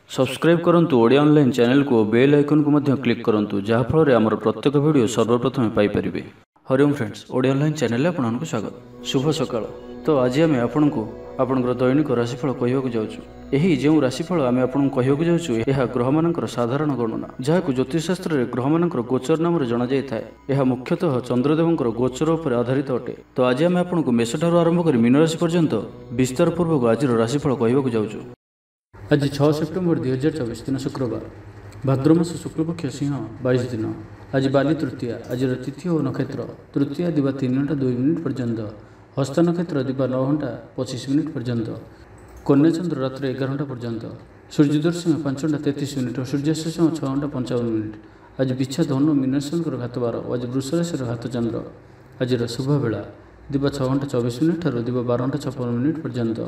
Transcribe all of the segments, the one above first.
Subscribe करंतु Odia online channel को bell icon को मध्य क्लिक करंतु जहाँ फल आमर प्रत्येक वीडियो सर्वप्रथम Piper. Hariom friends, Odia online channel आपको स्वागत। शुभ सकाळ। तो आज आम आपको आपंकर दैनिक राशिफल कहवाक जाऊँ। यही जो राशिफल आम आपको कहवाक जाऊँ यह ग्रह मानकर साधारण गणना जहाँ ज्योतिषशास्त्र में ग्रह मानकर गोचर नाम जाना जाए। यह मुख्यतः चंद्रदेवंकर गोचर उपर आधारित अटे। तो आज आम आपको मेष ठार आरंभ कर मीन राशि पर्यंत विस्तार पूर्वक आज राशिफल कहवाक जाऊँ। आज 6 सेप्टेम्बर 2024 दिन शुक्रवार, भाद्रमास शुक्लपक्ष सिंह 22 दिन। आज बाली तृतीया। आज तिथि और नक्षत्र तृतीया दिवा 3 घंटा 2 मिनिट पर्यंत, हस्त नक्षत्र दिवा 9 घंटा 25 मिनिट पर्यंत, कन्या चंद्र रात्र 11 घंटा पर्यंत, सूर्योदय समय 5 घंटा 33 मिनिट और सूर्यास्त समय 6 घंटा 55 मिनिट। आज बिच्छा धनु मीनराशि घात 12। आज वृष राशि घात चंद्र। आज शुभ बेला दिवा 6 घंटा 24 मिनिट ठार दिवा 12 घंटा 56 मिनिट पर्यंत,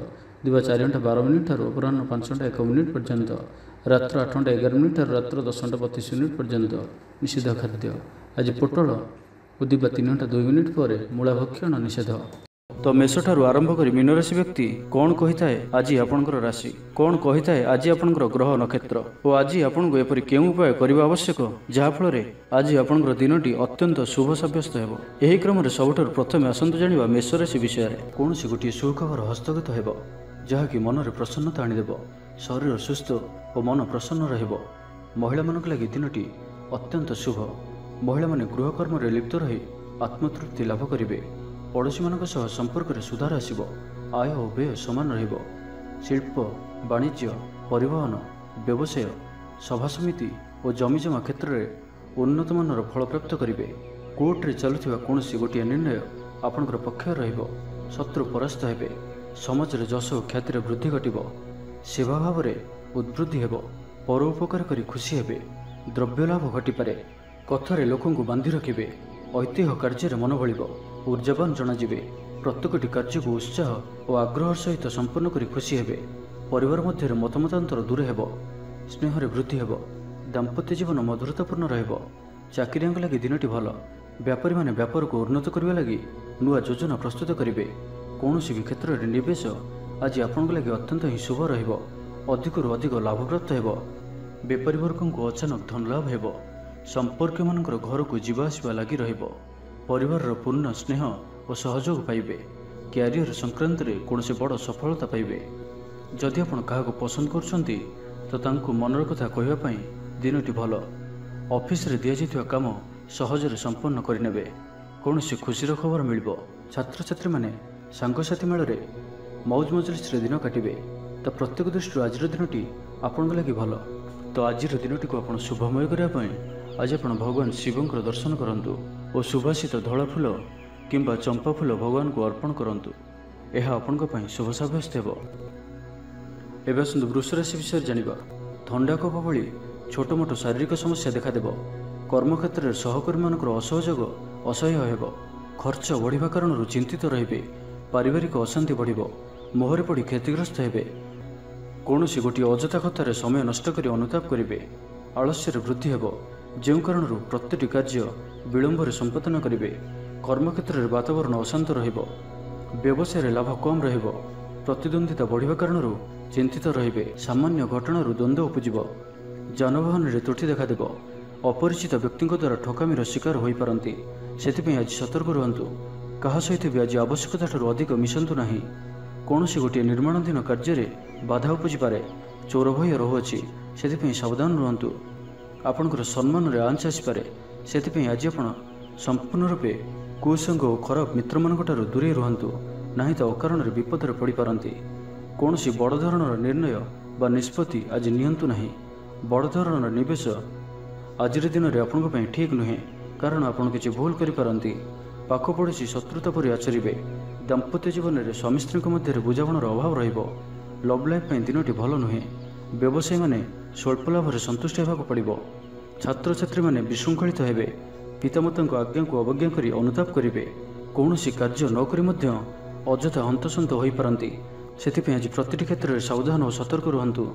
दिवा 4 घंटा 12 मिनिट ठार अपराह्न 5 घंटा 1 मिनिट पर्यंत, रात्र 8 घंटा 11 मिनिट ठार रात्र 10 घंटा 32 मिनिट पर्यंत। निषेध खाद्य आज पोटल और दिवा 3 घंटा 2 मिनिट पर मूला भक्षण निषेध। तो मेष ठारू आरंभ कर मीन राशि व्यक्ति कौन कही थाए आज आपंकर राशि, कौन कही थाए आज आपंकर ग्रह नक्षत्र और आज आपको एपरी केउं उपाय करने आवश्यक जहाँफल आज आपंकर दिनटी अत्यंत शुभ सब्यस्त हो। यही क्रम में सबुठ प्रथम आसतु जाना मेष राशि विषय में। कौन गोटे सुखबर हस्तगत हो जहाँकि मन में प्रसन्नता आणदेव, शरीर सुस्थ और मन प्रसन्न रहिबो। महिला मानक लगी दिनटी अत्यंत शुभ। महिला माने गृहकर्म लिप्त रही आत्मतृप्ति लाभ करेंगे। पड़ोशी मानक सह संपर्क में सुधार आसिबो। आय और व्यय समान रहिबो। शिल्प, वाणिज्य, परिवहन, व्यवसाय, सभा समिति और जमीजमा क्षेत्र में उन्नत मानर फल प्राप्त करेंगे। कोर्ट रे चलुथिबा कोनोसी गोटे निर्णय आपनकर पक्ष रहिबो। शत्रु परास्त हेबे। समाज रे जश और ख्यातिर वृद्धि घटिबो। सेवा भाव में उद्वृद्धि हेबो। परोपकार करी खुशी हेबे। द्रव्य लाभ घटिपारे। कथारे लोकंकु बांधि रखिबे। ऐतिह्य कार्य मन बलिबो। ऊर्जावान जनाजिबे। प्रत्येकटी कार्य को उत्साह और आग्रह सहित संपन्न करी खुशी हेबे। परिवार मध्य मतमतांतर दूर हेबो। स्नेह वृद्धि हेबो। दाम्पत्य जीवन मधुरतापूर्ण रहिबो। चाकरियांक लगी दिनटी भल। व्यापारी माने व्यापार को उन्नत करने लगी नुआ योजना प्रस्तुत करेंगे। कौन भी क्षेत्र में निवेश आज आपण लगे अत्यंत ही शुभ रहिबो। अधिकरु अधिक लाभ प्राप्त हेबो। बेपारी वर्ग को अचानक धन लाभ हेबो। संपर्क मानकर घर को जीवा आसिबा लगी रहिबो। परिवार पूर्ण स्नेह और सहयोग पाइबे। क्यारियर संक्रांत रे कौन से बड़ सफलता पाइबे। जदि आपण काहाको पसंद करछंती तो तांको मनर कथा कहवाई दिनटी भल। ऑफिस रे दिया जाइथिबा काम सहजरे संपन्न करिनेबे। कौन से खुशीर खबर मिलिबो। छात्र छात्री माने सांगसाथी मेल मौज मजलिस दिन काटिबे। तो प्रत्येक दृष्टि आज दिनटी आपण लगी भल। तो आज दिनटी को आप शुभमय करने आज आप भगवान शिवंकर दर्शन करंतु और सुभाषित धला फूल किंबा चंपा फूल भगवान को अर्पण करंतु। यह आपण शुभ सब्यस्त हो। एवं आसतु वृष राशि विषय जानिबा। थंडा कफ भली छोट मोट शारीरिक समस्या देखादेव। कर्मक्षेत्र में सहकर्मी मानकर असहयोग असह्य हेब। खर्च बढ़िबा कारण चिंतित रहिबे। पारिवारिक अशांति बढ़िबो। मोहरे पड़ी क्षतिग्रस्त हेबे। कौन गोटे अजथा कथार समय नष्ट कर अनुताप करेंगे। आलस्य वृद्धि हेबो। जो कारण प्रत्येक कार्य विलंब संपादन करेंगे। कर्मक्षेत्र में वातावरण अशांत रहिबो। व्यवसाय लाभ कम रहिबो। प्रतिद्वंदिता बढ़िबा कारण चिंतित रहिबे। सामान्य घटना द्वंद्व उपजिबो। जानवाहन में त्रुटि देखादेव। अपरिचित व्यक्ति द्वारा ठकामीर शिकार हो पारती। से आज सतर्क रुहतु। क्या सहित भी आज आवश्यकता अधिक मिशंतु नहीं। कौन गोटे निर्माणाधीन कार्य बाधा उपजिपे। चोर भय रहुअछि से सावधान रुहतु। आपणकर सम्मान में आंच आसपे से आज आप संपूर्ण रूपे कुसंग और खराब मित्र मान दूरे रुहतु। नहीं तो अकारण विपद में पड़ पारती। कौन बड़ धरणर निर्णय बा निष्पत्ति आज नियंतु नहीं। बड़ धरणर निवेश आज दिन में आपण ठीक नुहे कारण आपड़ किसी भूल करें। पाख पड़ोशी शत्रुता पर आचरिबे। दाम्पत्य जीवन में स्वामी स्त्री मध्य बुझामणार अभाव रहिबो। लव लाइफ दिनटी भल नुहे। व्यवसायी माने स्वल्प लाभ संतुष्ट होगा पड़ो। छात्र छात्री माने विशृंखलित हेबे। पितामाता आज्ञा को अवज्ञा करी अनुताप करेंगे। कौन कार्य नक अजथा हंतसंत हो पारती। से आज प्रति क्षेत्र में सावधान और सतर्क रुहतु।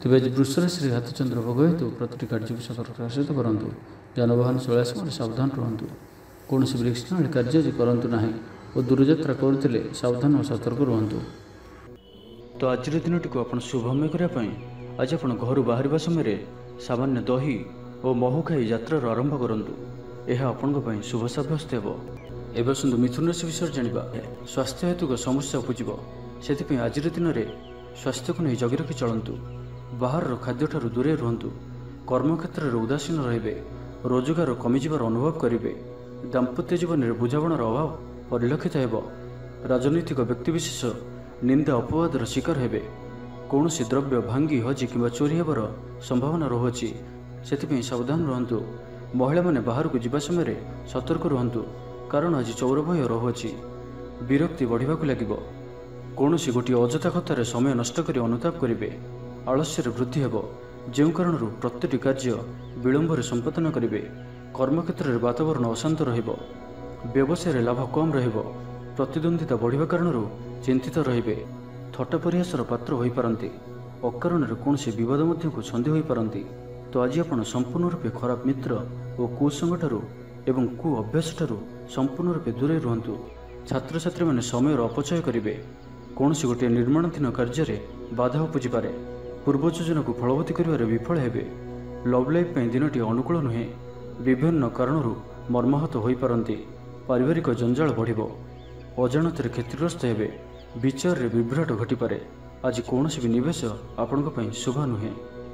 तेज आज वृष राशि हाथचंद्र भोग हेतु प्रति कार्य सतर्कता सहित करूँ। जानवाहन चला समय सावधान रुहतु। कौन वृक्षण कार्य करूँ ना और दूरयात्रा करुले सावधान और सतर्क रुहतु। तो आज दिनटी को आप शुभमय करने आज आपण घर बाहर समय सामान्य दही और महू खाई यात्रार आरंभ करूँ। यह आपण शुभ सब्यस्त हो। एवं सुंदर मिथुन राशि विषय जाना स्वास्थ्य हेतुक समस्या उपज से आज दिन में स्वास्थ्य को नहीं जगी रखी चलतु। बाहर खाद्य ठार दूरे रुहतु। कर्मक्षेत्र में उदासीन रे। रोजगार कमिजार अनुभव करेंगे। दाम्पत्य जीवन में बुझामणार अभाव परिलक्षित हो। राजनैतिक व्यक्तिविशेष निंदा अपवादर शिकार हेबे। कौन द्रव्य भांगी हजि कि चोरी होवर संभावना रोचे से सावधान रुहतु। महिला माने बाहर को जीवा समय सतर्क रुहतु कारण आज चौर भय रोचे। विरक्ति बढ़ा लगे। कौन गोटे अजथा कथार समय नष्ट कर अनुताप करेंगे। आलस्य वृद्धि हो जो कारण प्रत्येक कार्य विलंब संपादन करेंगे। कर्मक्षेत्र में वातावरण अशांत रहिबो। व्यवसाय लाभ कम रहिबो। प्रतिद्वंदिता बढ़िबा कारण चिंतित रहिबे। थट्टा परिहासर पात्र होई पारंती। अकारण कौन विवाद मध्य को छंदी होई पारंती। तो आज आपण संपूर्ण रूपे खराब मित्र और कुसंग ठारू एवं कु अभ्यास ठारू संपूर्ण रूपे दूरे रुहतु। छात्र छात्री माने समय अपचय करेंगे। कौन गोटे निर्माणाधीन कार्य बाधा उपजी पारे। पूर्व योजना को फलवती कर विफल हेबे। लव लाइफ दिनटी अनुकूल नुहे। विभिन्न कारणों मर्माहत हो पारंती। पारिवारिक जंजाल बढ़िबो। अजाणत क्षतिग्रस्त हेबे। विचार रे विभ्राट घटिपारे। आज कौन भी निवेश आपण शुभ नुहे।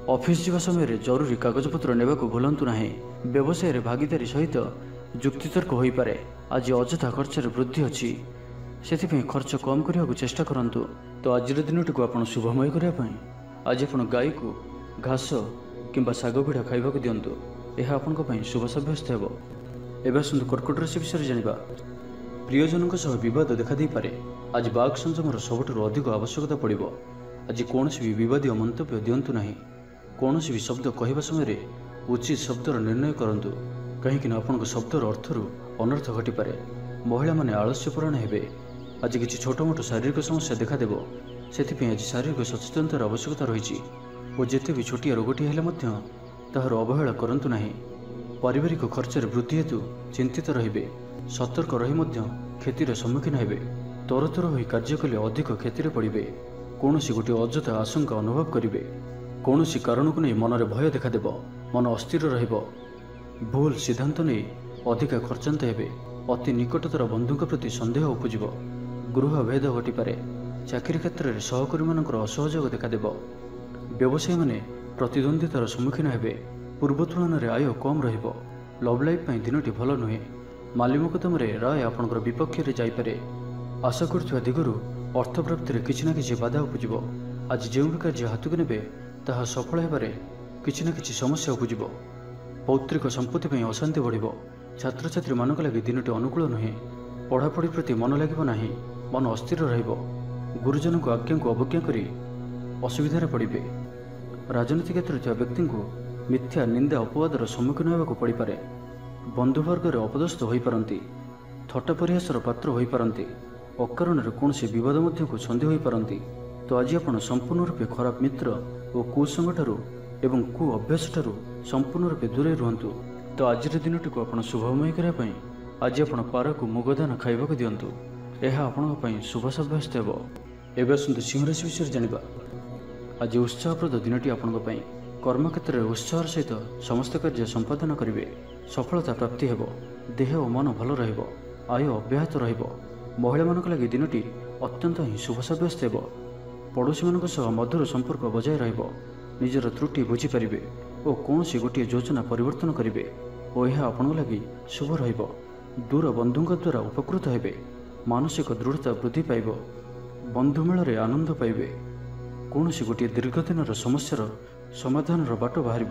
ऑफिस जीवा समय जरूरी कागजपत्र नेबा को भूलंतु नाही। व्यवसाय रे भागीदारी सहित जुक्तितर्क हो पारे। आज अजथा खर्च वृद्धि अच्छी से खर्च कम करने को चेष्टा करंतु। तो आज दिनटी को आपण शुभमय करने आज आपण गाई को घास किंबा साग पिठा खाइबा को दियंतु। यह आपण शुभ सब्यस्त हो। एवं सुंदर कर्कट राशि विषय जाना प्रियजनों सह बद देखा पारे। आज बाघ संयमर सबुठ अधिक आवश्यकता पड़ो। आज कौन भी बदीय मंतव्य दिंतु ना। कौन भी शब्द कहवा समय उचित शब्दर निर्णय करूँ कहीं आपण शब्दर अर्थर अनर्थ घटिपारे। महिला माने आलस्यपरायण हेबे। आज किसी छोट मोट शारीरिक समस्या देखादेव से आज शारीरिक सचेतनतार आवश्यकता रही। और जिते भी छोटिया रोगटी हेले ताहार अवहेला करंतु नाही। पारिवारिक खर्च वृद्धि हेतु चिंतित रहिबे। सतर्क रही क्षतिर सम्मुखीन हेबे। तरतर होई कार्य कले अधिक क्षतिर पड़े। कौन गोटे अजथा आशंका अनुभव करेंगे। कौन कारण को नहीं मनरे भय देखादेव। मन अस्थिर रहिबो। भूल सिद्धांत नहीं अधिका खर्चांत हेबे। अति निकटतर बंधु प्रति संदेह उपजिब। गृह भेद घटिपारे। चाकरी क्षेत्र में सहकर्मी मानकर असहयोग देखादेव। व्यवसायी माने प्रतिद्वंदितार सम्मुखीन हेबे। पूर्व तुलन में आय कम रहिबो। लव लाइफ दिनटी भल नुहे। माली मोकदम राय आपणकर विपक्ष में जाइपारे। आशा करुवा दिगरु अर्थ प्राप्ति किसी न किसी बाधा उपजिब। आज जो भी कार्य हाथ को नेबे ताहा सफल हेबारे किसी न किसी समस्या उपजिब। पौत्रिक संपत्ति अशांति बढ़िबो। छात्र छात्री मानक लगी दिनटी अनुकूल नुहे। पढ़ापढ़ी प्रति मन लगे ना। मन अस्थिर रहिबो। गुरुजन को आज्ञा को अवज्ञा करी असुविधार पड़े। राजनीति क्षेत्र में व्यक्ति को मिथ्या निंदा अपवादर सम्मुखीन होगा पड़ पारे। बंधुवर्ग अपदस्थ हो पारंती। थट्टा परिहासर पात्र हो पारंती। अकारण कौन विवाद मध्य को छंदी हो पारंती। तो आज आपण संपूर्ण रूपे खराब मित्र और कुसंग ठारू एवं कु अभ्यास ठारू संपूर्ण रूपे दूरे रुहतु। तो आज दिनटी को आपण शुभमय करने आज आपण पारा को मुगदान खाइबा दियंतु। यह आपण शुभ सब्यस्त हो। एवं सुंदर सिंह राशि विषय जाना आज उत्साहप्रद दिनटी आपण कर्मक्षेत्र में उत्साह सहित समस्त कार्य संपादन करेंगे। सफलता प्राप्ति हेबो। देह और मन भल रहिबो। आय अब्याहत रहिबो। महिला मानक लगी दिनटी अत्यंत ही शुभ सब्यस्त हेबो। पड़ोशी मानक सह मधुर संपर्क बजाय रहिबो। निजर त्रुटि बुझी पारिबे और कौन गोटे योजना परिवर्तन करेंगे और यह आपण लगी शुभ रहिबो। दूर बंधुओं द्वारा उपकृत हेबे। मानसिक दृढ़ता वृद्धि पाइब। बंधुमेल आनंद पाइबे। कौन गोटे दीर्घ दिन समस्यार समाधान बाट बाहर।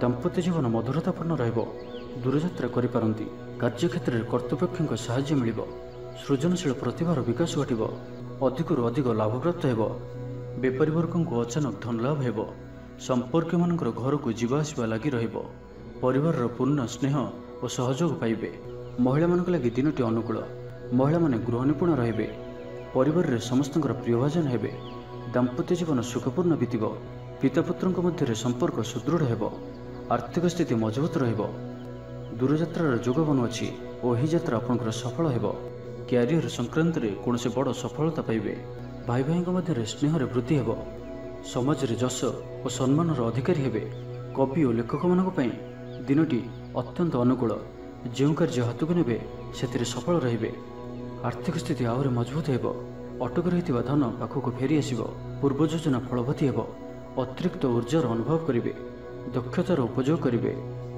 दाम्पत्य जीवन मधुरतापूर्ण रहिबो। दूरयात्रा करिपारंती। कार्यक्षेत्र में कर्तृपक्षों साहाय्य मिलिब। सृजनशील प्रतिभार विकास घटिब। अधिकरू अधिक लाभ प्राप्त हेब। बेपारी वर्ग को अचानक धन लाभ हेब। संपर्क मानकर घर को जीवा आसवा लगी रहिब। परिवार पूर्ण स्नेह और सहयोग पाइबे। महिला मानक लगी दिनटी अनुकूल। महिला माने गृह निपुण रहिबे। परिवार रे समस्तଙ୍କର प्रियभाजन हेबे। दाम्पत्य जीवन सुखपूर्ण बीतिब। पितापुत्रଙ୍କ ମଧ୍ୟରେ संपर्क सुदृढ़ हेब। आर्थिक स्थिति मजबूत रहिब। दूरयात्रार जोग बनुअछि और यही यात्रा आपनकर सफल हेब। क्यारियर संक्रांत रे कौन बड़ सफलता पाइबे। भाई भाई मध्य स्नेह वृद्धि हेब। ସମାଜରେ ଯଶ ଓ ସମ୍ମାନର ଅଧିକାରୀ ହେବେ। କବି ଓ ଲେଖକମାନଙ୍କ ପାଇଁ ଦିନଟି ଅତ୍ୟନ୍ତ ଅନୁକୂଳ। ଯେଉଁ କାର୍ଯ୍ୟ ହାତକୁ ନେବେ ସେଥିରେ ସଫଳ ରହିବେ। ଆର୍ଥିକ ସ୍ଥିତି ଆହୁରି ମଜବୁତ ହେବ। ଅଟକି ରହିଥିବା ଧନ ପାଖକୁ ଫେରି ଆସିବ। ପୂର୍ବ ଯୋଜନା ଫଳବତୀ ହେବ। ଅତିରିକ୍ତ ଉର୍ଜାର ଅନୁଭବ କରିବେ। ଦକ୍ଷତାର ଉପଯୋଗ କରିବେ।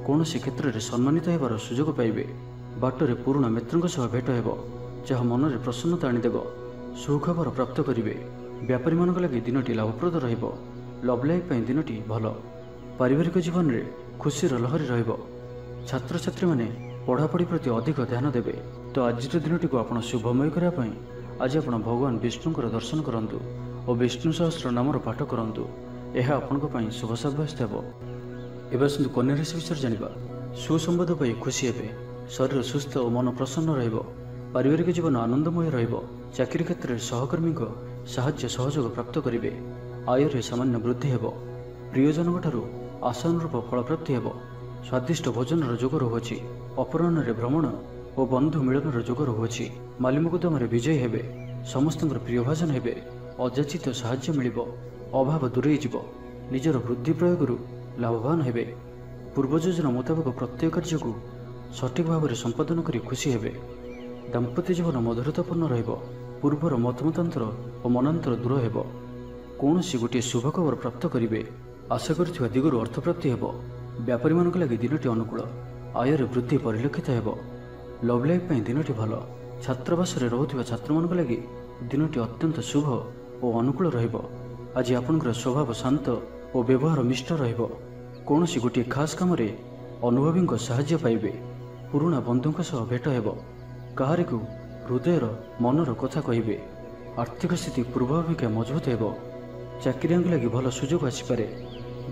କୌଣସି କ୍ଷେତ୍ରରେ ସମ୍ମାନିତ ହେବାର ସୁଯୋଗ ପାଇବେ। ବାଟରେ ପୁରୁଣା ମିତ୍ରଙ୍କ ସହ ଭେଟ ହେବ, ଯାହା ମନରେ ପ୍ରସନ୍ନତା ଆଣିଦେବ। ସୁଖବର ପ୍ରାପ୍ତ କରିବେ। ବ୍ୟାପାରୀମାନଙ୍କ ଲାଗି ଦିନଟି ଲାଭପ୍ରଦ ରହିବ। ଲଭ୍ ଲାଇଫ୍ ପାଇଁ ଦିନଟି ଭଲ। ପାରିବାରିକ ଜୀବନରେ ଖୁସିର ଲହରୀ ରହିବ। ଛାତ୍ରଛାତ୍ରୀମାନେ ପଢ଼ାପଢ଼ି ପ୍ରତି ଅଧିକ ଧ୍ୟାନ ଦେବେ। ତ ଆଜିର ଦିନଟିକୁ ଆପଣ ଶୁଭମୟ କରିବା ପାଇଁ ଆଜି ଆପଣ ଭଗବାନ ବିଷ୍ଣୁଙ୍କର ଦର୍ଶନ କରନ୍ତୁ ଓ ବିଷ୍ଣୁ ସହସ୍ର ନାମର ପାଠ କରନ୍ତୁ। ଏହା ଆପଣଙ୍କ ପାଇଁ ଶୁଭ ସାବ୍ୟସ୍ତ ହେବ। ଏବେ ଆସନ୍ତୁ କନ୍ୟା ରାଶି ବିଷୟରେ ଜାଣିବା। ସୁସମ୍ବାଦ ପାଇ ଖୁସି ହେବେ। ଶରୀର ସୁସ୍ଥ ଓ ମନ ପ୍ରସନ୍ନ ରହିବ। ପାରିବାରିକ ଜୀବନ ଆନନ୍ଦମୟ ରହିବ। ଚାକିରି କ୍ଷେତ୍ରରେ ସହକର୍ମୀଙ୍କ ସାହାଯ୍ୟ ସହଯୋଗ ପ୍ରାପ୍ତ କରିବେ। ଆୟରେ ସାମାନ୍ୟ ବୃଦ୍ଧି ହେବ। ପ୍ରିୟଜନଙ୍କଠାରୁ ଆଶାନୁରୂପ ଫଳପ୍ରାପ୍ତି ହେବ। ସ୍ୱାଦିଷ୍ଟ ଭୋଜନର ଯୋଗ ରହୁଅଛି। ଅପରାହ୍ନରେ ଭ୍ରମଣ ଓ ବନ୍ଧୁ ମିଳନର ଯୋଗ ରହୁଅଛି। ମାଲିମୁକଦ୍ଦମାରେ ବିଜୟୀ ହେବେ। ସମସ୍ତଙ୍କର ପ୍ରିୟଭାଜନ ହେବେ। ଅଯାଚିତ ସାହାଯ୍ୟ ମିଳିବ। ଅଭାବ ଦୂରେଇ ଯିବ। ନିଜର ବୁଦ୍ଧି ପ୍ରୟୋଗରୁ ଲାଭବାନ ହେବେ। ପୂର୍ବ ଯୋଜନା ମୁତାବକ ପ୍ରତ୍ୟେକ କାର୍ଯ୍ୟକୁ ସଠିକ୍ ଭାବରେ ସମ୍ପାଦନ କରି ଖୁସି ହେବେ। ଦାମ୍ପତ୍ୟ ଜୀବନ ମଧୁରତାପୂର୍ଣ୍ଣ ରହିବ। ପୂର୍ବର ମତମତାନ୍ତର ଓ ମନାନ୍ତର ଦୂର ହେବ। କୌଣସି ଗୋଟିଏ ଶୁଭ ଖବର ପ୍ରାପ୍ତ କରିବେ। ଆଶା କରିଥିବା ଦିଗରୁ ଅର୍ଥପ୍ରାପ୍ତି ହେବ। ବ୍ୟାପାରୀମାନଙ୍କ ଲାଗି ଦିନଟି ଅନୁକୂଳ। ଆୟରେ ବୃଦ୍ଧି ପରିଲକ୍ଷିତ ହେବ। ଲଭ୍ ଲାଇଫ୍ ପାଇଁ ଦିନଟି ଭଲ। ଛାତ୍ରାବାସରେ ରହୁଥିବା ଛାତ୍ରମାନଙ୍କ ଲାଗି ଦିନଟି ଅତ୍ୟନ୍ତ ଶୁଭ ଓ ଅନୁକୂଳ ରହିବ। ଆଜି ଆପଣଙ୍କର ସ୍ୱଭାବ ଶାନ୍ତ ଓ ବ୍ୟବହାର ମିଷ୍ଟ ରହିବ। କୌଣସି ଗୋଟିଏ ଖାସ୍ କାମରେ ଅନୁଭବୀଙ୍କ ସାହାଯ୍ୟ ପାଇବେ। ପୁରୁଣା ବନ୍ଧୁଙ୍କ ସହ ଭେଟ ହେବ। କାହାରିକୁ ହୃଦୟର ମନର କଥା କହିବେ। ଆର୍ଥିକ ସ୍ଥିତି ପୂର୍ବ ଅପେକ୍ଷା ମଜବୁତ ହେବ। ଚାକିରିଆଙ୍କ ଲାଗି ଭଲ ସୁଯୋଗ ଆସିପାରେ।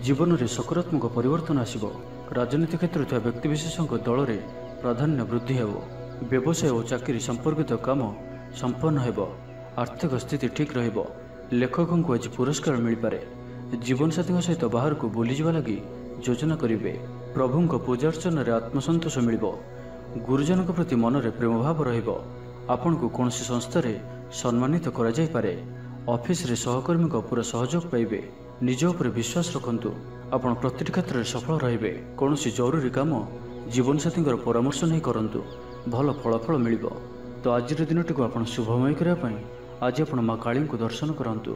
ଜୀବନରେ ସକାରାତ୍ମକ ପରିବର୍ତ୍ତନ ଆସିବ। ରାଜନୀତି କ୍ଷେତ୍ରରେ ଥିବା ବ୍ୟକ୍ତିବିଶେଷଙ୍କ ଦଳରେ ପ୍ରାଧାନ୍ୟ ବୃଦ୍ଧି ହେବ। ବ୍ୟବସାୟ ଓ ଚାକିରି ସମ୍ପର୍କିତ କାମ ସମ୍ପନ୍ନ ହେବ। ଆର୍ଥିକ ସ୍ଥିତି ଠିକ୍ ରହିବ। ଲେଖକଙ୍କୁ ଆଜି ପୁରସ୍କାର ମିଳିପାରେ। ଜୀବନସାଥୀଙ୍କ ସହିତ ବାହାରକୁ ବୁଲିଯିବା ଲାଗି ଯୋଜନା କରିବେ। ପ୍ରଭୁଙ୍କ ପୂଜାର୍ଚ୍ଚନାରେ ଆତ୍ମସନ୍ତୋଷ ମିଳିବ। ଗୁରୁଜନଙ୍କ ପ୍ରତି ମନରେ ପ୍ରେମଭାବ ରହିବ। ଆପଣଙ୍କୁ କୌଣସି ସଂସ୍ଥାରେ ସମ୍ମାନିତ କରାଯାଇପାରେ। ଅଫିସରେ ସହକର୍ମୀଙ୍କ ପୁରା ସହଯୋଗ ପାଇବେ। ନିଜ ଉପରେ ବିଶ୍ୱାସ ରଖନ୍ତୁ। ଆପଣ ପ୍ରତିଟି କ୍ଷେତ୍ରରେ ସଫଳ ରହିବେ। କୌଣସି ଜରୁରୀ କାମ ଜୀବନସାଥୀଙ୍କର ପରାମର୍ଶ ନେଇ କରନ୍ତୁ। ଭଲ ଫଳାଫଳ ମିଳିବ। ତ ଆଜିର ଦିନଟିକୁ ଆପଣ ଶୁଭମୟ କରିବା ପାଇଁ ଆଜି ଆପଣ ମା କାଳୀଙ୍କୁ ଦର୍ଶନ କରନ୍ତୁ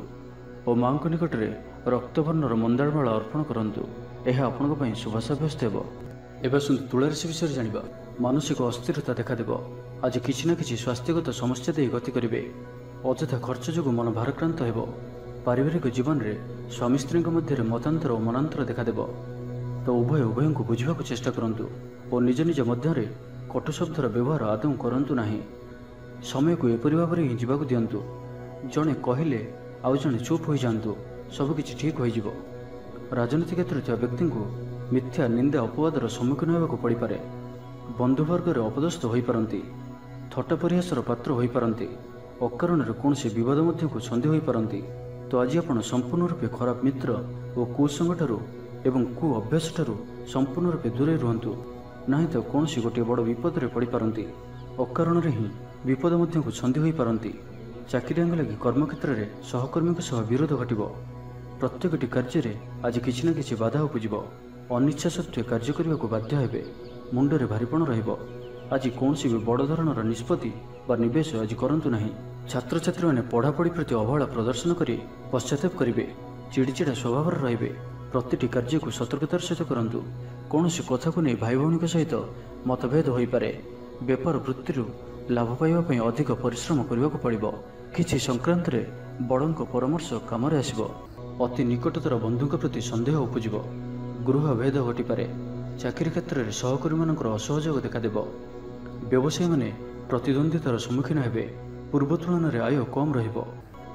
ଓ ମାଙ୍କ ନିକଟରେ ରକ୍ତବର୍ଣ୍ଣର ମନ୍ଦାରମାଳ ଅର୍ପଣ କରନ୍ତୁ। ଏହା ଆପଣଙ୍କ ପାଇଁ ଶୁଭ ସାବ୍ୟସ୍ତ ହେବ। ଏବେ ଆସନ୍ତୁ ତୁଳା ରାଶି ବିଷୟରେ ଜାଣିବା। ମାନସିକ ଅସ୍ଥିରତା ଦେଖାଦେବ। ଆଜି କିଛି ନା କିଛି ସ୍ୱାସ୍ଥ୍ୟଗତ ସମସ୍ୟା ଦେଇ ଗତି କରିବେ। ଅଯଥା ଖର୍ଚ୍ଚ ଯୋଗୁଁ ମନ ଭାରାକ୍ରାନ୍ତ ହେବ। ପାରିବାରିକ ଜୀବନରେ ସ୍ୱାମୀ ସ୍ତ୍ରୀଙ୍କ ମଧ୍ୟରେ ମତାନ୍ତର ଓ ମନାନ୍ତର ଦେଖାଦେବ। ତ ଉଭୟଙ୍କୁ ବୁଝିବାକୁ ଚେଷ୍ଟା କରନ୍ତୁ ଓ ନିଜ ନିଜ ମଧ୍ୟରେ କଟୁ ଶବ୍ଦର ବ୍ୟବହାର ଆଦୌ କରନ୍ତୁ ନାହିଁ। ସମୟକୁ ଏପରି ଭାବରେ ହିଁ ଯିବାକୁ ଦିଅନ୍ତୁ। ଜଣେ କହିଲେ ଆଉ ଜଣେ ଚୁପ୍ ହୋଇଯାଆନ୍ତୁ। ସବୁକିଛି ଠିକ୍ ହୋଇଯିବ। ରାଜନୀତି କ୍ଷେତ୍ରରେ ଥିବା ବ୍ୟକ୍ତିଙ୍କୁ ମିଥ୍ୟା ନିନ୍ଦା ଅପବାଦର ସମ୍ମୁଖୀନ ହେବାକୁ ପଡ଼ିପାରେ। ବନ୍ଧୁବର୍ଗରେ ଅପଦସ୍ଥ ହୋଇପାରନ୍ତି। ଥଟ୍ଟା ପରିହାସର ପାତ୍ର ହୋଇପାରନ୍ତି। ଅକାରଣରେ କୌଣସି ବିବାଦ ମଧ୍ୟକୁ ଛନ୍ଦି ହୋଇପାରନ୍ତି। ତ ଆଜି ଆପଣ ସମ୍ପୂର୍ଣ୍ଣ ରୂପେ ଖରାପ ମିତ୍ର ଓ କୁସଙ୍ଗଠାରୁ ଏବଂ କୁ ଅଭ୍ୟାସଠାରୁ ସମ୍ପୂର୍ଣ୍ଣ ରୂପେ ଦୂରେଇ ରୁହନ୍ତୁ। ନାହିଁ ତ କୌଣସି ଗୋଟିଏ ବଡ଼ ବିପଦରେ ପଡ଼ିପାରନ୍ତି। ଅକାରଣରେ ହିଁ ବିପଦ ମଧ୍ୟକୁ ଛନ୍ଦି ହୋଇପାରନ୍ତି। ଚାକିରିଆଙ୍କ ଲାଗି କର୍ମକ୍ଷେତ୍ରରେ ସହକର୍ମୀଙ୍କ ସହ ବିରୋଧ ଘଟିବ। ପ୍ରତ୍ୟେକଟି କାର୍ଯ୍ୟରେ ଆଜି କିଛି ନା କିଛି ବାଧା ଉପୁଜିବ। ଅନିଚ୍ଛା ସତ୍ତ୍ୱେ କାର୍ଯ୍ୟ କରିବାକୁ ବାଧ୍ୟ ହେବେ। ମୁଣ୍ଡରେ ଭାରିପଣ ରହିବ। ଆଜି କୌଣସି ବି ବଡ଼ ଧରଣର ନିଷ୍ପତ୍ତି ବା ନିବେଶ ଆଜି କରନ୍ତୁ ନାହିଁ। ଛାତ୍ରଛାତ୍ରୀମାନେ ପଢ଼ାପଢ଼ି ପ୍ରତି ଅବହେଳା ପ୍ରଦର୍ଶନ କରି ପଶ୍ଚାତାପ କରିବେ। ଚିଡ଼ିଚିଡ଼ା ସ୍ୱଭାବର ରହିବେ। ପ୍ରତିଟି କାର୍ଯ୍ୟକୁ ସତର୍କତାର ସହିତ କରନ୍ତୁ। କୌଣସି କଥାକୁ ନେଇ ଭାଇ ଭଉଣୀଙ୍କ ସହିତ ମତଭେଦ ହୋଇପାରେ। ବେପାର ବୃତ୍ତିରୁ ଲାଭ ପାଇବା ପାଇଁ ଅଧିକ ପରିଶ୍ରମ କରିବାକୁ ପଡ଼ିବ। କିଛି ସଂକ୍ରାନ୍ତରେ ବଡ଼ଙ୍କ ପରାମର୍ଶ କାମରେ ଆସିବ। ଅତି ନିକଟତର ବନ୍ଧୁଙ୍କ ପ୍ରତି ସନ୍ଦେହ ଉପୁଜିବ। ଗୃହ ଭେଦ ଘଟିପାରେ। ଚାକିରି କ୍ଷେତ୍ରରେ ସହକର୍ମୀମାନଙ୍କର ଅସହଯୋଗ ଦେଖାଦେବ। ବ୍ୟବସାୟୀମାନେ ପ୍ରତିଦ୍ୱନ୍ଦ୍ୱିତାର ସମ୍ମୁଖୀନ ହେବେ। ପୂର୍ବ ତୁଳନାରେ ଆୟ କମ୍ ରହିବ।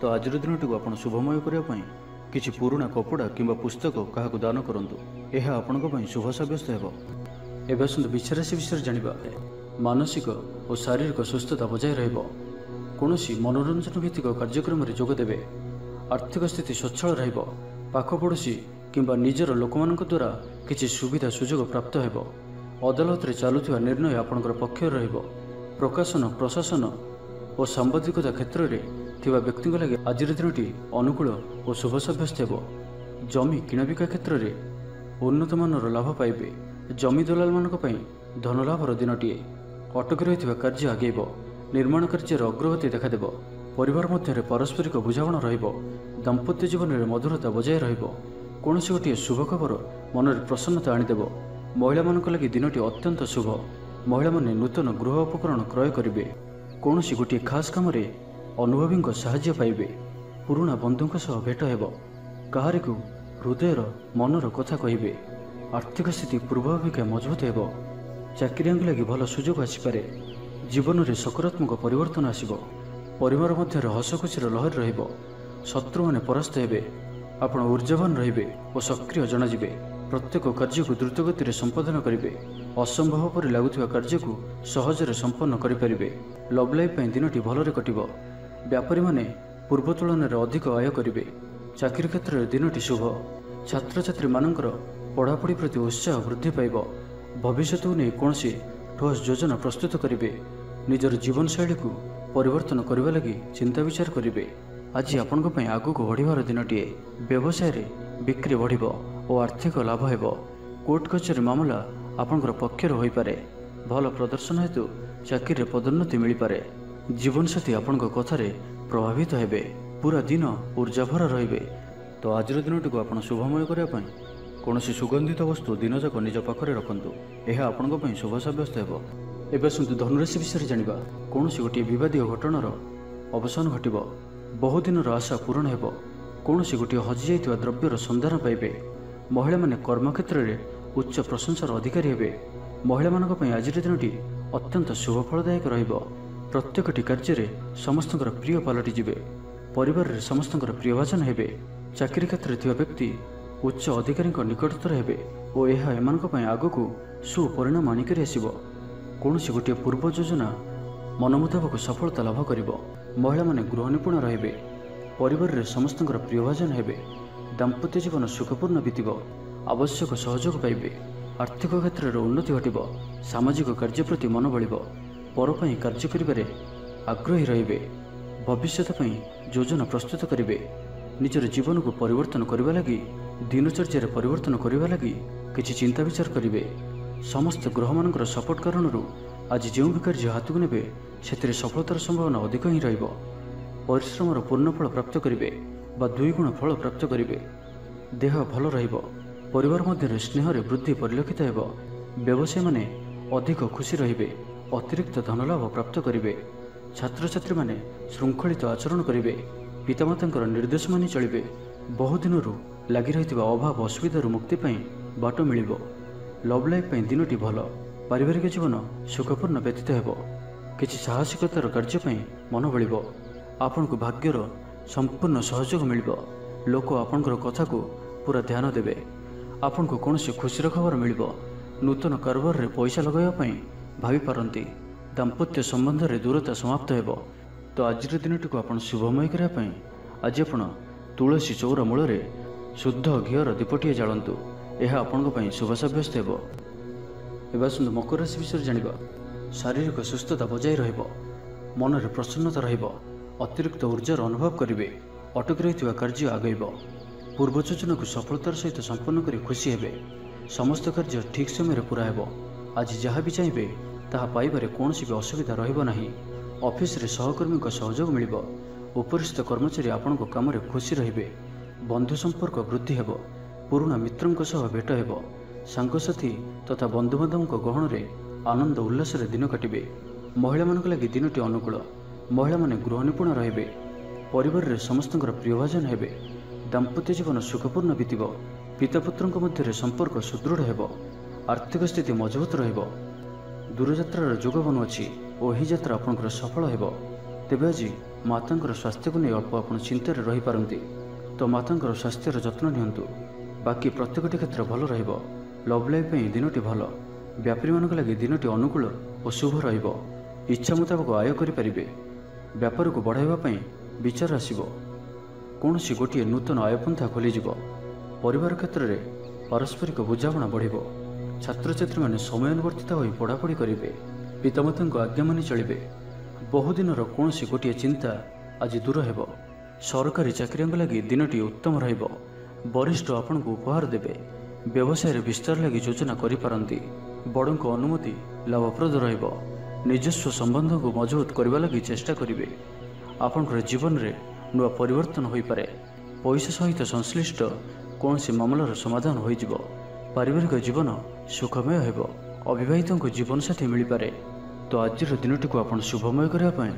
ତ ଆଜିର ଦିନଟିକୁ ଆପଣ ଶୁଭମୟ କରିବା ପାଇଁ କିଛି ପୁରୁଣା କପଡ଼ା କିମ୍ବା ପୁସ୍ତକ କାହାକୁ ଦାନ କରନ୍ତୁ। ଏହା ଆପଣଙ୍କ ପାଇଁ ଶୁଭ ସାବ୍ୟସ୍ତ ହେବ। ଏବେ ଆସନ୍ତୁ ବିଛା ରାଶି ବିଷୟରେ ଜାଣିବା। ମାନସିକ ଓ ଶାରୀରିକ ସୁସ୍ଥତା ବଜାୟ ରହିବ। କୌଣସି ମନୋରଞ୍ଜନ ଭିତ୍ତିକ କାର୍ଯ୍ୟକ୍ରମରେ ଯୋଗ ଦେବେ। ଆର୍ଥିକ ସ୍ଥିତି ସ୍ୱଚ୍ଛଳ ରହିବ। ପାଖ ପଡ଼ୋଶୀ କିମ୍ବା ନିଜର ଲୋକମାନଙ୍କ ଦ୍ୱାରା କିଛି ସୁବିଧା ସୁଯୋଗ ପ୍ରାପ୍ତ ହେବ। ଅଦାଲତରେ ଚାଲୁଥିବା ନିର୍ଣ୍ଣୟ ଆପଣଙ୍କର ପକ୍ଷରେ ରହିବ। ପ୍ରକାଶନ ପ୍ରଶାସନ ଓ ସାମ୍ବାଦିକତା କ୍ଷେତ୍ରରେ ଥିବା ବ୍ୟକ୍ତିଙ୍କ ଲାଗି ଆଜିର ଦିନଟି ଅନୁକୂଳ ଓ ଶୁଭ ସାବ୍ୟସ୍ତ ହେବ। ଜମି କିଣାବିକା କ୍ଷେତ୍ରରେ ଉନ୍ନତମାନର ଲାଭ ପାଇବେ। ଜମି ଦଲାଲମାନଙ୍କ ପାଇଁ ଧନଲାଭର ଦିନଟିଏ। ଅଟକି ରହିଥିବା କାର୍ଯ୍ୟ ଆଗେଇବ। ନିର୍ମାଣ କାର୍ଯ୍ୟରେ ଅଗ୍ରଗତି ଦେଖାଦେବ। ପରିବାର ମଧ୍ୟରେ ପାରସ୍ପରିକ ବୁଝାମଣା ରହିବ। ଦାମ୍ପତ୍ୟ ଜୀବନରେ ମଧୁରତା ବଜାୟ ରହିବ। କୌଣସି ଗୋଟିଏ ଶୁଭ ଖବର ମନରେ ପ୍ରସନ୍ନତା ଆଣିଦେବ। ମହିଳାମାନଙ୍କ ଲାଗି ଦିନଟି ଅତ୍ୟନ୍ତ ଶୁଭ। ମହିଳାମାନେ ନୂତନ ଗୃହ ଉପକରଣ କ୍ରୟ କରିବେ। କୌଣସି ଗୋଟିଏ ଖାସ୍ କାମରେ ଅନୁଭବୀଙ୍କ ସାହାଯ୍ୟ ପାଇବେ। ପୁରୁଣା ବନ୍ଧୁଙ୍କ ସହ ଭେଟ ହେବ। କାହାରିକୁ ହୃଦୟର ମନର କଥା କହିବେ। ଆର୍ଥିକ ସ୍ଥିତି ପୂର୍ବ ଅପେକ୍ଷା ମଜବୁତ ହେବ। ଚାକିରିଆଙ୍କ ଲାଗି ଭଲ ସୁଯୋଗ ଆସିପାରେ। ଜୀବନରେ ସକାରାତ୍ମକ ପରିବର୍ତ୍ତନ ଆସିବ। ପରିବାର ମଧ୍ୟରେ ହସ ଖୁସିର ଲହରୀ ରହିବ। ଶତ୍ରୁମାନେ ପରାସ୍ତ ହେବେ। ଆପଣ ଊର୍ଜାବାନ ରହିବେ ଓ ସକ୍ରିୟ ଜଣାଯିବେ। ପ୍ରତ୍ୟେକ କାର୍ଯ୍ୟକୁ ଦ୍ରୁତଗତିରେ ସମ୍ପାଦନ କରିବେ। ଅସମ୍ଭବ ପରି ଲାଗୁଥିବା କାର୍ଯ୍ୟକୁ ସହଜରେ ସମ୍ପନ୍ନ କରିପାରିବେ। ଲଭ୍ ଲାଇଫ୍ ପାଇଁ ଦିନଟି ଭଲରେ କଟିବ। ବ୍ୟାପାରୀମାନେ ପୂର୍ବ ତୁଳନାରେ ଅଧିକ ଆୟ କରିବେ। ଚାକିରି କ୍ଷେତ୍ରରେ ଦିନଟି ଶୁଭ। ଛାତ୍ରଛାତ୍ରୀମାନଙ୍କର ପଢ଼ାପଢ଼ି ପ୍ରତି ଉତ୍ସାହ ବୃଦ୍ଧି ପାଇବ। ଭବିଷ୍ୟତକୁ ନେଇ କୌଣସି ଠୋସ୍ ଯୋଜନା ପ୍ରସ୍ତୁତ କରିବେ। ନିଜର ଜୀବନଶୈଳୀକୁ ପରିବର୍ତ୍ତନ କରିବା ଲାଗି ଚିନ୍ତା ବିଚାର କରିବେ। ଆଜି ଆପଣଙ୍କ ପାଇଁ ଆଗକୁ ବଢ଼ିବାର ଦିନଟିଏ। ବ୍ୟବସାୟରେ ବିକ୍ରି ବଢ଼ିବ ଓ ଆର୍ଥିକ ଲାଭ ହେବ। କୋର୍ଟ କଚେରୀ ମାମଲା ଆପଣଙ୍କର ପକ୍ଷରେ ହୋଇପାରେ। ଭଲ ପ୍ରଦର୍ଶନ ହେତୁ ଚାକିରିରେ ପଦୋନ୍ନତି ମିଳିପାରେ। ଜୀବନସାଥୀ ଆପଣଙ୍କ କଥାରେ ପ୍ରଭାବିତ ହେବେ। ପୁରା ଦିନ ଊର୍ଜାଭରା ରହିବେ। ତ ଆଜିର ଦିନଟିକୁ ଆପଣ ଶୁଭମୟ କରିବା ପାଇଁ କୌଣସି ସୁଗନ୍ଧିତ ବସ୍ତୁ ଦିନଯାକ ନିଜ ପାଖରେ ରଖନ୍ତୁ। ଏହା ଆପଣଙ୍କ ପାଇଁ ଶୁଭ ସାବ୍ୟସ୍ତ ହେବ। ଏବେ ଆସନ୍ତୁ ଧନୁରାଶି ବିଷୟରେ ଜାଣିବା। କୌଣସି ଗୋଟିଏ ବିବାଦୀୟ ଘଟଣାର ଅବସାନ ଘଟିବ। ବହୁଦିନର ଆଶା ପୂରଣ ହେବ। କୌଣସି ଗୋଟିଏ ହଜିଯାଇଥିବା ଦ୍ରବ୍ୟର ସନ୍ଧାନ ପାଇବେ। ମହିଳାମାନେ କର୍ମକ୍ଷେତ୍ରରେ ଉଚ୍ଚ ପ୍ରଶଂସାର ଅଧିକାରୀ ହେବେ। ମହିଳାମାନଙ୍କ ପାଇଁ ଆଜିର ଦିନଟି ଅତ୍ୟନ୍ତ ଶୁଭ ଫଳଦାୟକ ରହିବ। ପ୍ରତ୍ୟେକଟି କାର୍ଯ୍ୟରେ ସମସ୍ତଙ୍କର ପ୍ରିୟ ପାଲଟିଯିବେ। ପରିବାରରେ ସମସ୍ତଙ୍କର ପ୍ରିୟଭାଜନ ହେବେ। ଚାକିରି କ୍ଷେତ୍ରରେ ଥିବା ବ୍ୟକ୍ତି ଉଚ୍ଚ ଅଧିକାରୀଙ୍କ ନିକଟତର ହେବେ ଓ ଏହା ଏମାନଙ୍କ ପାଇଁ ଆଗକୁ ସୁପରିଣାମ ଆଣିକରି ଆସିବ। କୌଣସି ଗୋଟିଏ ପୂର୍ବ ଯୋଜନା ମନ ମୁତାବକ ସଫଳତା ଲାଭ କରିବ। ମହିଳାମାନେ ଗୃହ ନିପୁଣ ରହିବେ। ପରିବାରରେ ସମସ୍ତଙ୍କର ପ୍ରିୟଭାଜନ ହେବେ। ଦାମ୍ପତ୍ୟ ଜୀବନ ସୁଖପୂର୍ଣ୍ଣ ବିତିବ। ଆବଶ୍ୟକ ସହଯୋଗ ପାଇବେ। ଆର୍ଥିକ କ୍ଷେତ୍ରରେ ଉନ୍ନତି ଘଟିବ। ସାମାଜିକ କାର୍ଯ୍ୟ ପ୍ରତି ମନ ବଳିବ। ପର ପାଇଁ କାର୍ଯ୍ୟ କରିବାରେ ଆଗ୍ରହୀ ରହିବେ। ଭବିଷ୍ୟତ ପାଇଁ ଯୋଜନା ପ୍ରସ୍ତୁତ କରିବେ। ନିଜର ଜୀବନକୁ ପରିବର୍ତ୍ତନ କରିବା ଲାଗି ଦିନଚର୍ଯ୍ୟାରେ ପରିବର୍ତ୍ତନ କରିବା ଲାଗି କିଛି ଚିନ୍ତା ବିଚାର କରିବେ। ସମସ୍ତ ଗ୍ରହମାନଙ୍କର ସପୋର୍ଟ କାରଣରୁ ଆଜି ଯେଉଁ ବି କାର୍ଯ୍ୟ ହାତକୁ ନେବେ ସେଥିରେ ସଫଳତାର ସମ୍ଭାବନା ଅଧିକ ହିଁ ରହିବ। ପରିଶ୍ରମର ପୂର୍ଣ୍ଣ ଫଳ ପ୍ରାପ୍ତ କରିବେ ବା 2 ଗୁଣ ଫଳ ପ୍ରାପ୍ତ କରିବେ। ଦେହ ଭଲ ରହିବ। ପରିବାର ମଧ୍ୟରେ ସ୍ନେହରେ ବୃଦ୍ଧି ପରିଲକ୍ଷିତ ହେବ। ବ୍ୟବସାୟୀମାନେ ଅଧିକ ଖୁସି ରହିବେ। ଅତିରିକ୍ତ ଧନଲାଭ ପ୍ରାପ୍ତ କରିବେ। ଛାତ୍ରଛାତ୍ରୀମାନେ ଶୃଙ୍ଖଳିତ ଆଚରଣ କରିବେ। ପିତାମାତାଙ୍କର ନିର୍ଦ୍ଦେଶ ମାନି ଚଳିବେ। ବହୁଦିନରୁ ଲାଗି ରହିଥିବା ଅଭାବ ଅସୁବିଧାରୁ ମୁକ୍ତି ପାଇଁ ବାଟ ମିଳିବ। ଲଭ୍ ଲାଇଫ୍ ପାଇଁ ଦିନଟି ଭଲ। ପାରିବାରିକ ଜୀବନ ସୁଖପୂର୍ଣ୍ଣ ବ୍ୟତୀତ ହେବ। କିଛି ସାହସିକତାର କାର୍ଯ୍ୟ ପାଇଁ ମନ ବଳିବ। ଆପଣଙ୍କୁ ଭାଗ୍ୟର ସମ୍ପୂର୍ଣ୍ଣ ସହଯୋଗ ମିଳିବ। ଲୋକ ଆପଣଙ୍କର କଥାକୁ ପୁରା ଧ୍ୟାନ ଦେବେ। ଆପଣଙ୍କୁ କୌଣସି ଖୁସିର ଖବର ମିଳିବ। ନୂତନ କାରବାରରେ ପଇସା ଲଗାଇବା ପାଇଁ ଭାବିପାରନ୍ତି। ଦାମ୍ପତ୍ୟ ସମ୍ବନ୍ଧରେ ଦୂରତା ସମାପ୍ତ ହେବ। ତ ଆଜିର ଦିନଟିକୁ ଆପଣ ଶୁଭମୟ କରିବା ପାଇଁ ଆଜି ଆପଣ ତୁଳସୀ ଚଉରା ମୂଳରେ ଶୁଦ୍ଧ ଘିଅର ଦୀପଟିଏ ଜାଳନ୍ତୁ। ଏହା ଆପଣଙ୍କ ପାଇଁ ଶୁଭ ସାବ୍ୟସ୍ତ ହେବ। ଏବେ ଆସନ୍ତୁ ମକର ରାଶି ବିଷୟରେ ଜାଣିବା। ଶାରୀରିକ ସୁସ୍ଥତା ବଜାୟ ରହିବ। ମନରେ ପ୍ରସନ୍ନତା ରହିବ। ଅତିରିକ୍ତ ଊର୍ଜାର ଅନୁଭବ କରିବେ। ଅଟକି ରହିଥିବା କାର୍ଯ୍ୟ ଆଗେଇବ। ପୂର୍ବ ଯୋଜନାକୁ ସଫଳତାର ସହିତ ସମ୍ପନ୍ନ କରି ଖୁସି ହେବେ। ସମସ୍ତ କାର୍ଯ୍ୟ ଠିକ୍ ସମୟରେ ପୁରା ହେବ। ଆଜି ଯାହା ବି ଚାହିଁବେ ତାହା ପାଇବାରେ କୌଣସି ବି ଅସୁବିଧା ରହିବ ନାହିଁ। ଅଫିସରେ ସହକର୍ମୀଙ୍କ ସହଯୋଗ ମିଳିବ। ଉପରିସ୍ଥ କର୍ମଚାରୀ ଆପଣଙ୍କ କାମରେ ଖୁସି ରହିବେ। ବନ୍ଧୁ ସମ୍ପର୍କ ବୃଦ୍ଧି ହେବ। ପୁରୁଣା ମିତ୍ରଙ୍କ ସହ ଭେଟ ହେବ। ସାଙ୍ଗସାଥୀ ତଥା ବନ୍ଧୁବାନ୍ଧବଙ୍କ ଗହଣରେ ଆନନ୍ଦ ଉଲ୍ଲାସରେ ଦିନ କାଟିବେ। ମହିଳାମାନଙ୍କ ଲାଗି ଦିନଟି ଅନୁକୂଳ। ମହିଳାମାନେ ଗୃହ ନିପୁଣ ରହିବେ। ପରିବାରରେ ସମସ୍ତଙ୍କର ପ୍ରିୟଭାଜନ ହେବେ। ଦାମ୍ପତ୍ୟ ଜୀବନ ସୁଖପୂର୍ଣ୍ଣ ବିତିବ। ପିତାପୁତ୍ରଙ୍କ ମଧ୍ୟରେ ସମ୍ପର୍କ ସୁଦୃଢ଼ ହେବ। ଆର୍ଥିକ ସ୍ଥିତି ମଜବୁତ ରହିବ। ଦୂରଯାତ୍ରାର ଯୋଗ ବନୁଅଛି ଓ ଏହି ଯାତ୍ରା ଆପଣଙ୍କର ସଫଳ ହେବ। ତେବେ ଆଜି ମାତାଙ୍କର ସ୍ୱାସ୍ଥ୍ୟକୁ ନେଇ ଅଳ୍ପ ଆପଣ ଚିନ୍ତାରେ ରହିପାରନ୍ତି। ତ ମାତାଙ୍କର ସ୍ୱାସ୍ଥ୍ୟର ଯତ୍ନ ନିଅନ୍ତୁ। ବାକି ପ୍ରତ୍ୟେକଟି କ୍ଷେତ୍ର ଭଲ ରହିବ। ଲଭ୍ ଲାଇଫ୍ ପାଇଁ ଦିନଟି ଭଲ। ବ୍ୟାପାରୀମାନଙ୍କ ଲାଗି ଦିନଟି ଅନୁକୂଳ ଓ ଶୁଭ ରହିବ। ଇଚ୍ଛା ମୁତାବକ ଆୟ କରିପାରିବେ। ବ୍ୟାପାରକୁ ବଢ଼ାଇବା ପାଇଁ ବିଚାର ଆସିବ। କୌଣସି ଗୋଟିଏ ନୂତନ ଆୟପନ୍ଥା ଖୋଲିଯିବ। ପରିବାର କ୍ଷେତ୍ରରେ ପାରସ୍ପରିକ ବୁଝାମଣା ବଢ଼ିବ। ଛାତ୍ରଛାତ୍ରୀମାନେ ସମୟାନୁବର୍ତ୍ତିତ ହୋଇ ପଢ଼ାପଢ଼ି କରିବେ। ପିତାମାତାଙ୍କ ଆଜ୍ଞା ମାନି ଚଳିବେ। ବହୁଦିନର କୌଣସି ଗୋଟିଏ ଚିନ୍ତା आज दूर हेब। सरकारी चाकरी लगी दिनटी उत्तम रहिब। वरिष्ठ आपनको उपहार देवे। व्यवसाय विस्तार लगी योजना करिपारंती। बड़ों अनुमति लाभप्रद रहिब। निजस्व संबंध को मजबूत करने लगी चेष्टा करेंगे। आपंकर जीवन में नुआ परिवर्तन हो पारे। पैसा सहित संश्लिष्ट कौन सी मामलार समाधान हो। पारिवारिक जीवन सुखमय हो। अविवाहितों को जीवन साथी मिल पारे। तो आज दिनटी को आप शुभमय करने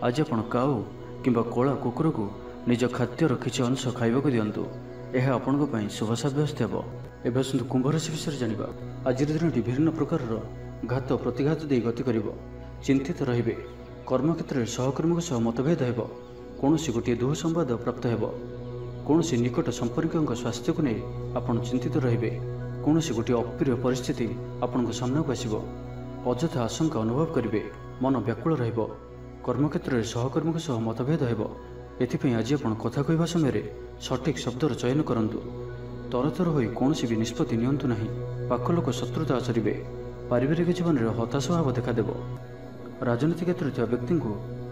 आज आप काऊ किंबा कला कुकुर को निज खाद्यर किसी अंश खाइबा दिंतु। यह आपण शुभ सब्यस्त हो। एवं आसतु कुंभ राशि विषय जाना। आज दिनटी विभिन्न प्रकार घात प्रतिघात दे गति कर। चिंतित रहिबे। कर्मक्षेत्र में सहकर्मी सह मतभेद हो। कौन गोटे दुह संवाद प्राप्त हो। कौन निकट संपर्कों स्वास्थ्य को नहीं आप चिंतित रहिबे। कौन गोटे अप्रिय परिस्थिति आपण सामना को आसब। अଯଥା आशंका अनुभव करेंगे। मन व्याकुल रहिबो। कर्मक्षेत्र में सहकर्मी सह मतभेद हो। एथिपाई आज आप कथा कहवा समय सठिक शब्दर चयन करंतु। तरतर होई कौन भी निष्पत्ति नियंतु नहीं। पाख लोक शत्रुता आचरिबे। पारिवारिक जीवन में हताश भाव देखादेव। राजनीति क्षेत्र में व्यक्ति को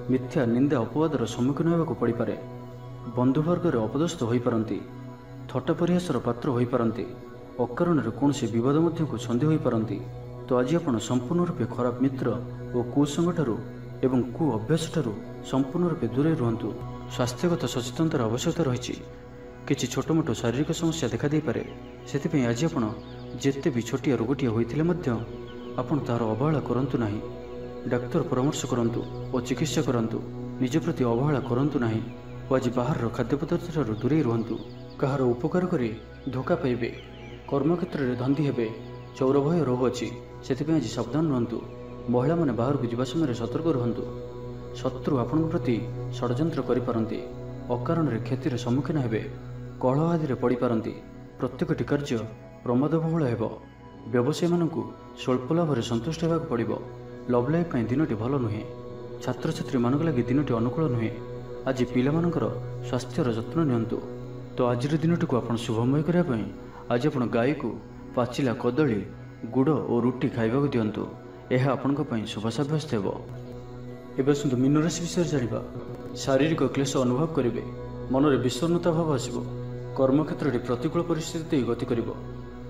मिथ्या निंदा अपवादर सम्मुखीन होगा पड़ पारे। बंधुवर्ग अपदस्थ हो पारती। थट्टा परिहासर पात्र हो पारती। अकारण कौन बद को छंदी हो पारती। तो आज आप संपूर्ण रूपे खराब मित्र और कुसंग एवं कु अभ्यास संपूर्ण रूपे दूरे रुहतु। स्वास्थ्यगत सचेतनतार आवश्यकता रही। किसी छोट मोट शारीरिक समस्या देखा दे पारे। से आज आप जिते भी छोटिया रोगटिया होते आपन तार अवहेला करंतु नहीं। डाक्तर परामर्श करंतु और चिकित्सा करंतु। निज प्रति अवहेला करंतु नहीं। आज बाहर खाद्य पदार्थ दूरे रुहतु। कहार उपकार करी धोखा पाइबे। कर्मक्षेत्र में धंदी हेबे। चौर भय रोग अच्छी से आज सावधान रुहतु। महिला माने बाहर को जावा समय सतर्क रुहतु। शत्रु आपण प्रति षड्यंत्र करिपारंती। अकारण क्षतिर सम्मुखीन हेबे। कलह आदि पड़ पारती। प्रत्येकटी कार्य प्रमादबहुल हेब। व्यवसायी मानू स्वल्प लाभ सन्तुष्ट होगा पड़ो। लव लाइफ दिनटी भल नुहे। छात्र छात्री मान लगी दिनटी अनुकूल नुहे। आज पिलामानकर स्वास्थ्यर जत्न नियंतु। तो आज दिनटी को आप शुभमय करने आज आप गाई को पाचिला कदली गुड़ और रुटी खाइबा दिंतु। यह आपण शुभ सब्यस्त हो। एवं आसतु मीन राशि विषय जाना। शारीरिक क्लेश अनुभव करेंगे। मन में विषन्नता भाव आसब। कर्मक्षेत्र में प्रतिकूल परिस्थिति गति कर।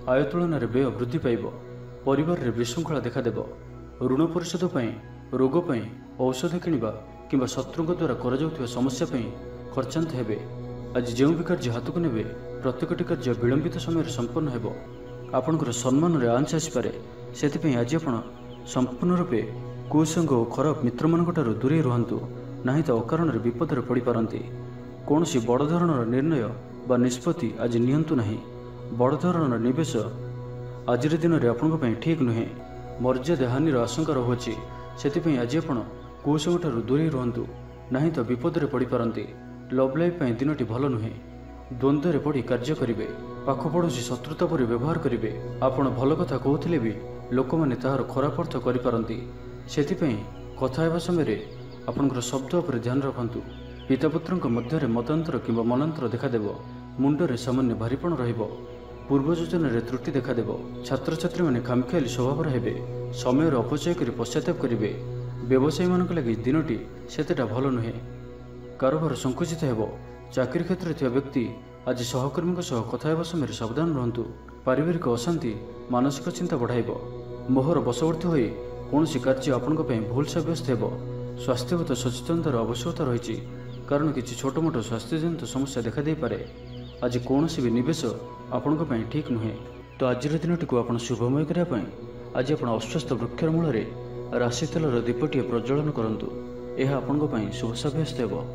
आय तुलन में व्यय वृद्धि पाइब। परिवार में विशृंखला देखादेव। ऋण परिशोध रोग औषध किणवा कि शत्रु द्वारा कर समस्या खर्चांत हेबे। आज जो भी कार्य हाथ को नेबे प्रत्येकटी कार्य विलंबित समय संपन्न हो। आपणकर सम्मान में आंच आसपे। से आज आप संपूर्ण रूपे कुसंग और खराब मित्र मान दूरे रुहतु। नहीं तो अकारण विपद पड़ पारती। कौन बड़ धरणर निर्णय बा निष्पत्ति आज नियंतु नहीं। बड़ धरणर निवेश आज दिन में आपण ठीक नुहे। मर्यादा हानिर आशंका रहुछि। से आज आप कुसंग दूरे रुहतु। नहीं तो विपद पड़ पारती। लव लाइफ दिनटी भल नुहे। द्वंद्व पड़ कार्य करेंगे। पाखपड़ोशी शत्रुता पर व्यवहार करेंगे। आपण भल कथा कहते भी लोक मैंने तार खराब अर्थ करें। से कथा हेबा समय आपणकर शब्द पर ध्यान रखु। पितापुत्र मध्य मतांतर कि मनांतर देखादेव। मुंडरे सामान्य भारीपण रहिब। पूर्व योजन त्रुटि देखादेव। छात्र छात्री मैंने खामखियाली स्वभाव हेबे। समय अपचय कर पश्चाताप करेंगे। व्यवसायी मान लगी दिनटी सेतेटा भल नुहे। कारोबार संकुचित हेब। चाकरी क्षेत्र में व्यक्ति आज सहकर्मी सह कथा हेबा समय सावधान रुहतु। पारिवारिक अशांति मानसिक चिंता बढ़ाइब। मोहर बशवर्ती होई कौन कार्य आपण भूल सब्यस्त हो। स्वास्थ्यगत सचेतनतार आवश्यकता रही। कारण किसी छोट मोट स्वास्थ्यजनित समस्या देखा दे पारे। आज कौन भी निवेश आपण ठीक नुहे। तो आज दिनटी को आप शुभमय करने आज आप अस्वस्थ वृक्षर मूल राशि तेलर दीपटीए प्रज्वलन करंतु। यह आपण शुभ सब्यस्त हो।